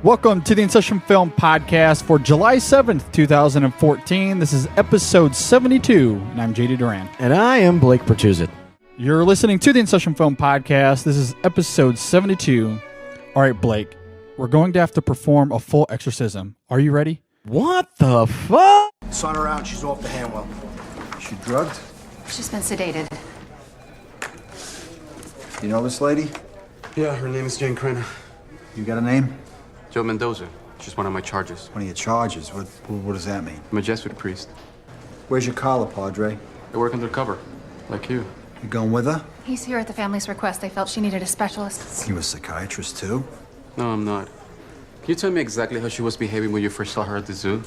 Welcome to the InSession Film Podcast for July 7th, 2014. This is episode 72, and I'm JD Duran. And I am Blake Bertuzzi. You're listening to the InSession Film Podcast. This is episode 72. All right, Blake, we're going to have to perform a full exorcism. Are you ready? What the fuck? Sun her out, she's off the handwell. She drugged? She's been sedated. You know this lady? Yeah, her name is Jane Crenna. You got a name? Joe Mendoza. She's one of my charges. One of your charges? What does that mean? I'm a Jesuit priest. Where's your collar, Padre? I work undercover, like you. You going with her? He's here at the family's request. They felt she needed a specialist. You a psychiatrist, too? No, I'm not. Can you tell me exactly how she was behaving when you first saw her at the zoo?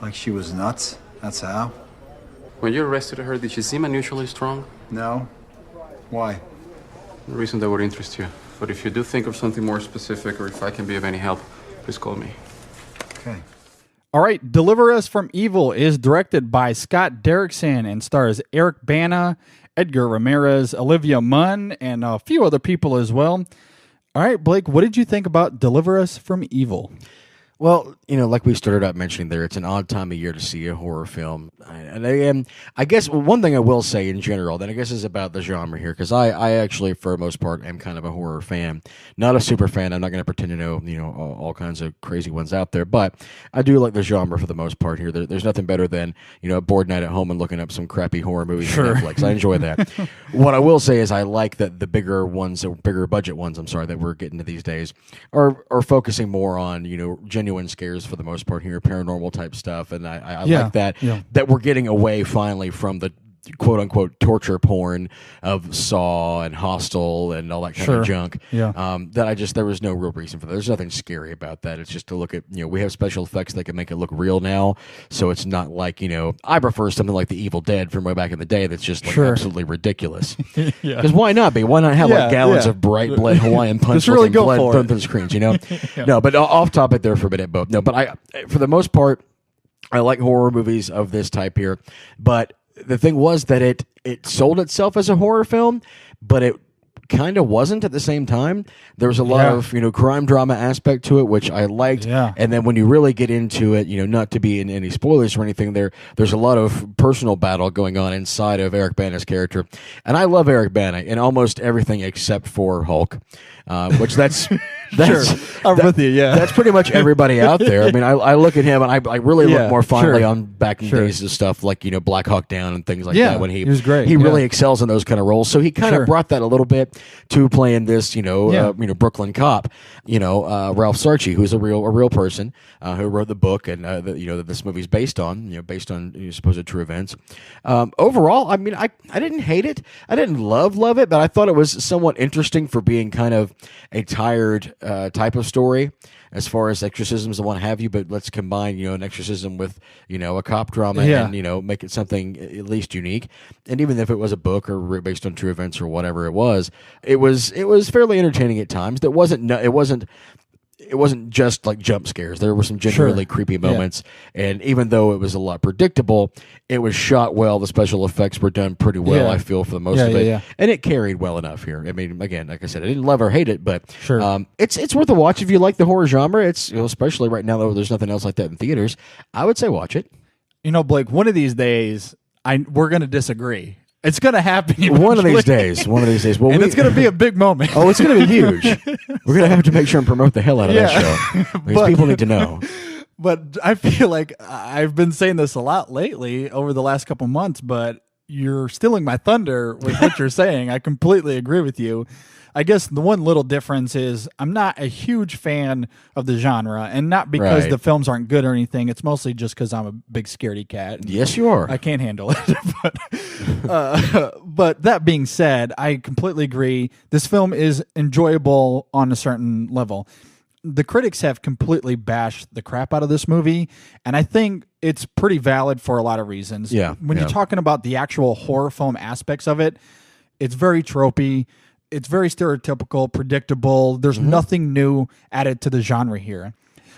Like she was nuts? That's how? When you arrested her, did she seem unusually strong? No. Why? No reason that would interest you. But if you do think of something more specific, or if I can be of any help, please call me. Okay. All right, Deliver Us from Evil is directed by Scott Derrickson and stars Eric Bana, Edgar Ramirez, Olivia Munn, and a few other people as well. All right, Blake, what did you think about Deliver Us from Evil? Well, you know, like we started out mentioning there, it's an odd time of year to see a horror film. And I guess one thing I will say in general, that I guess is about the genre here, because I actually, for the most part, am kind of a horror fan. Not a super fan. I'm not going to pretend to know, all kinds of crazy ones out there. But I do like the genre for the most part here. There's nothing better than, a bored night at home and looking up some crappy horror movies on Netflix. I enjoy that. What I will say is I like that the bigger budget ones, that we're getting to these days, are focusing more on, genuine scares for the most part here, paranormal type stuff, and I like that that we're getting away finally from the quote unquote torture porn of Saw and Hostel and all that kind of junk. There was no real reason for that. There's nothing scary about that. It's just to look at, we have special effects that can make it look real now, so it's not like, I prefer something like The Evil Dead from way back in the day that's just like absolutely ridiculous. Because why not be? Why not have gallons of bright blood Hawaiian punch really blood thrown through the screens, No, but off topic there for a minute, Bo. No, but for the most part, I like horror movies of this type here, but the thing was that it sold itself as a horror film, but it kind of wasn't at the same time. There was a lot of, crime drama aspect to it, which I liked. Yeah. And then when you really get into it, not to be in any spoilers or anything, there's a lot of personal battle going on inside of Eric Bana's character. And I love Eric Bana in almost everything except for Hulk, which that's I'm with you, That's pretty much everybody out there. I mean, I look at him and I really look more fondly on back in the days of stuff like, Black Hawk Down and things like that when he was great. He really excels in those kind of roles. So he kind of brought that a little bit to playing this, Brooklyn cop, Ralph Sarchie, who's a real person who wrote the book and that this movie's based on supposed true events. Overall, I mean, I didn't hate it. I didn't love it, but I thought it was somewhat interesting for being kind of a tired type of story as far as exorcisms and what have you, but let's combine, an exorcism with, a cop drama and, make it something at least unique. And even if it was a book or based on true events or whatever it was fairly entertaining at times. It wasn't just like jump scares. There were some genuinely creepy moments. And even though it was a lot predictable, it was shot well. The special effects were done pretty well, I feel, for the most of it. And it carried well enough here. I mean, again, like I said, I didn't love or hate it, but it's worth a watch if you like the horror genre. It's, especially right now, though, there's nothing else like that in theaters. I would say watch it. Blake, one of these days, we're going to disagree. It's going to happen eventually. One of these days. Well, and it's going to be a big moment. Oh, it's going to be huge. We're going to have to make sure and promote the hell out of that show. Because people need to know. But I feel like I've been saying this a lot lately over the last couple months, but you're stealing my thunder with what you're saying. I completely agree with you. I guess the one little difference is I'm not a huge fan of the genre, and not because the films aren't good or anything. It's mostly just because I'm a big scaredy cat. Yes, you are. I can't handle it. But that being said, I completely agree. This film is enjoyable on a certain level. The critics have completely bashed the crap out of this movie, and I think it's pretty valid for a lot of reasons. When you're talking about the actual horror film aspects of it, it's very tropey. It's very stereotypical, predictable. There's nothing new added to the genre here.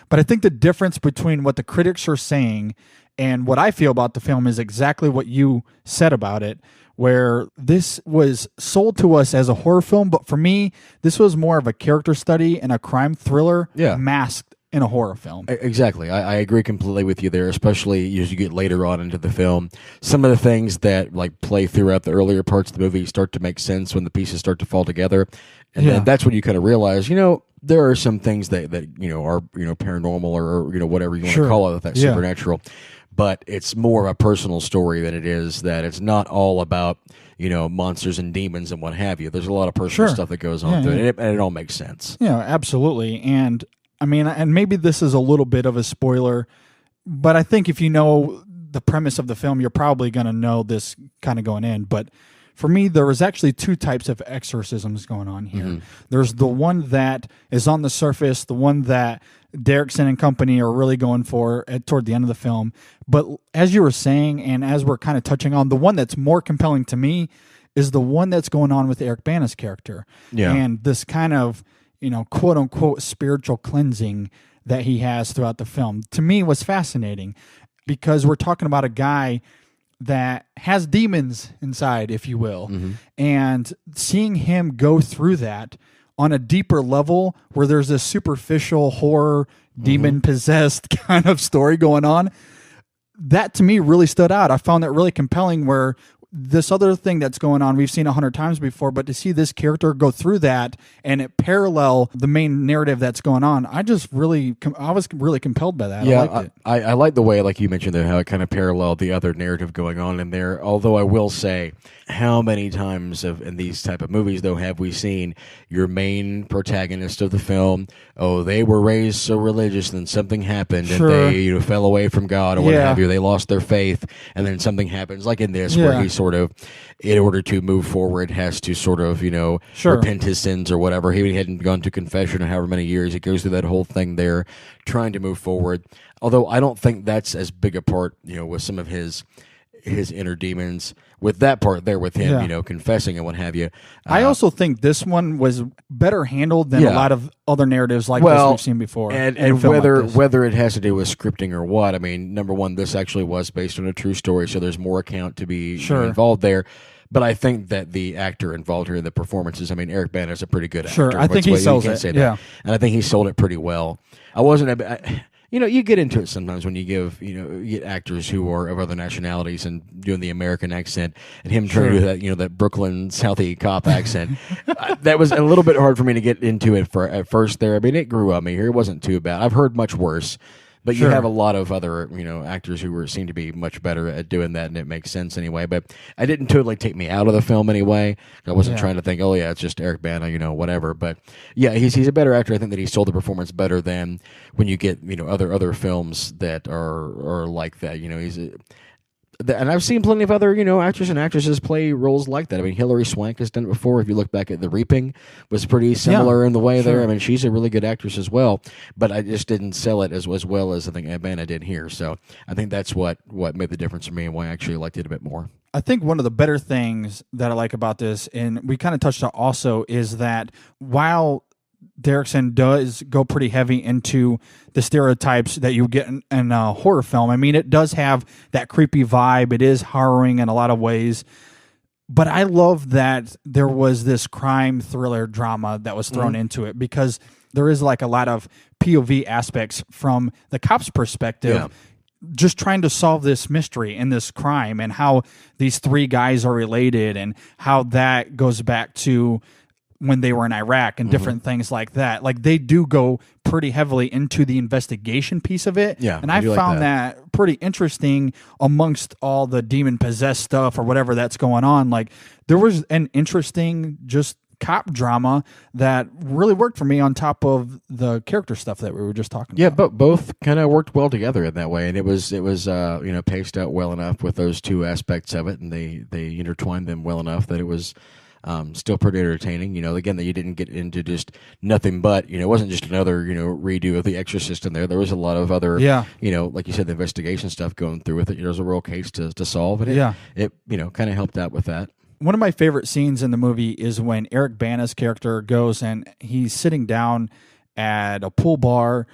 But I think the difference between what the critics are saying and what I feel about the film is exactly what you said about it, where this was sold to us as a horror film, but for me, this was more of a character study and a crime thriller masked in a horror film. Exactly. I agree completely with you there, especially as you get later on into the film. Some of the things that like play throughout the earlier parts of the movie start to make sense when the pieces start to fall together. And then that's when you kind of realize, there are some things that are, paranormal or whatever you want to call it, that's supernatural. But it's more of a personal story than it is that it's not all about, monsters and demons and what have you. There's a lot of personal stuff that goes on through it, and it all makes sense. Yeah, absolutely. And I mean, and maybe this is a little bit of a spoiler, but I think if you know the premise of the film, you're probably going to know this kind of going in. But for me, there was actually two types of exorcisms going on here. Mm-hmm. There's the one that is on the surface, the one that Derrickson and company are really going for toward the end of the film. But as you were saying, and as we're kind of touching on, the one that's more compelling to me is the one that's going on with Eric Bana's character. Yeah. And this kind of, quote unquote spiritual cleansing that he has throughout the film, to me was fascinating because we're talking about a guy that has demons inside, if you will. Mm-hmm. And seeing him go through that on a deeper level where there's this superficial horror, demon possessed kind of story going on, that to me really stood out. I found that really compelling where this other thing that's going on, we've seen 100 times before, but to see this character go through that and it parallel the main narrative that's going on, I was really compelled by that. Yeah, I liked it. I like the way, like you mentioned there, how it kind of paralleled the other narrative going on in there. Although I will say, how many times in these type of movies, though, have we seen your main protagonist of the film, they were raised so religious, then something happened, and they fell away from God or what have you. They lost their faith, and then something happens, like in this, where he sort of, in order to move forward, has to sort of, repent his sins or whatever. He hadn't gone to confession in however many years. He goes through that whole thing there, trying to move forward. Although I don't think that's as big a part, with some of his inner demons, with that part there with him, confessing and what have you. I also think this one was better handled than a lot of other narratives like this we've seen before. And whether it has to do with scripting or what, I mean, number one, this actually was based on a true story, so there's more account to be involved there. But I think that the actor involved here in the performances, I mean, Eric Bana is a pretty good actor. Sure, I think he sells it. And I think he sold it pretty well. I wasn't you get into it sometimes when you you get actors who are of other nationalities and doing the American accent, and him trying to do that, that Brooklyn Southie cop accent. That was a little bit hard for me to get into it at first there. I mean, it grew on me here. It wasn't too bad. I've heard much worse. But you have a lot of other, actors who seem to be much better at doing that, and it makes sense anyway. But I didn't totally take me out of the film anyway. I wasn't trying to think, it's just Eric Bana, whatever. But yeah, he's a better actor. I think that he sold the performance better than when you get, other films that are like that. And I've seen plenty of other, actors and actresses play roles like that. I mean, Hilary Swank has done it before. If you look back at The Reaping, was pretty similar in the way there. I mean, she's a really good actress as well, but I just didn't sell it as well as I think Bana did here. So I think that's what made the difference for me and why I actually liked it a bit more. I think one of the better things that I like about this, and we kind of touched on also, is that while Derrickson does go pretty heavy into the stereotypes that you get in a horror film. I mean, it does have that creepy vibe. It is harrowing in a lot of ways. But I love that there was this crime thriller drama that was thrown into it, because there is like a lot of POV aspects from the cop's perspective, just trying to solve this mystery and this crime, and how these three guys are related, and how that goes back to when they were in Iraq and different things like that. Like, they do go pretty heavily into the investigation piece of it. Yeah, and I found that pretty interesting amongst all the demon-possessed stuff or whatever that's going on. Like, there was an interesting just cop drama that really worked for me on top of the character stuff that we were just talking about. Yeah, but both kind of worked well together in that way, and it was paced out well enough with those two aspects of it, and they intertwined them well enough that it was still pretty entertaining. Again, that you didn't get into just nothing but, it wasn't just another, redo of The Exorcist in there. There was a lot of other, like you said, the investigation stuff going through with it. There was a real case to solve, and it kind of helped out with that. One of my favorite scenes in the movie is when Eric Bana's character goes and he's sitting down at a pool bar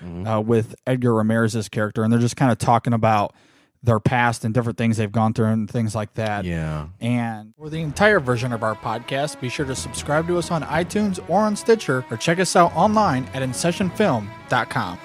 with Edgar Ramirez's character, and they're just kind of talking about their past and different things they've gone through and things like that. Yeah. And for the entire version of our podcast, be sure to subscribe to us on iTunes or on Stitcher, or check us out online at InSessionFilm.com.